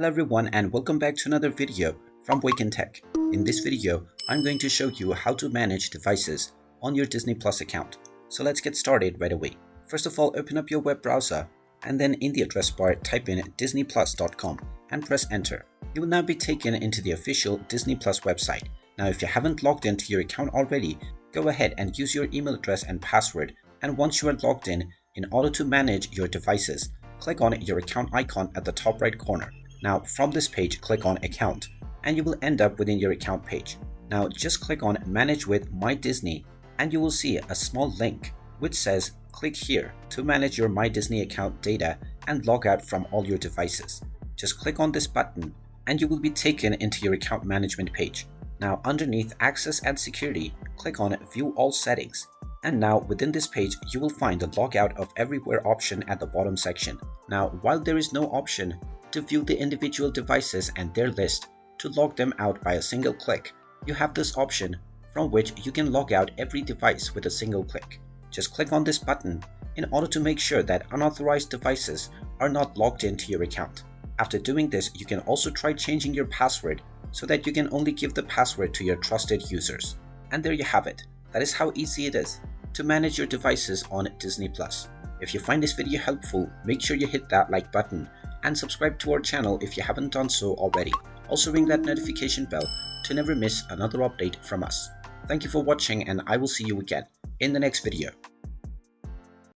Hello everyone and welcome back to another video from Wake&Tech. In this video, I'm going to show you how to manage devices on your Disney Plus account. So let's get started right away. First of all, open up your web browser and then in the address bar type in disneyplus.com and press enter. You will now be taken into the official Disney Plus website. Now if you haven't logged into your account already, go ahead and use your email address and password, and once you are logged in order to manage your devices, click on your account icon at the top right corner. Now from this page, click on account and you will end up within your account page. Now just click on manage with My Disney and you will see a small link which says click here to manage your My Disney account data and log out from all your devices. Just click on this button and you will be taken into your account management page. Now underneath access and security, click on view all settings. And now within this page, you will find the logout of everywhere option at the bottom section. Now while there is no option to view the individual devices and their list to log them out by a single click, you have this option from which you can log out every device with a single click. Just click on this button in order to make sure that unauthorized devices are not logged into your account. After doing this, you can also try changing your password so that you can only give the password to your trusted users. And there you have it. That is how easy it is to manage your devices on Disney Plus. If you find this video helpful, make sure you hit that like button and subscribe to our channel if you haven't done so already. Also ring that notification bell to never miss another update from us. Thank you for watching and I will see you again in the next video.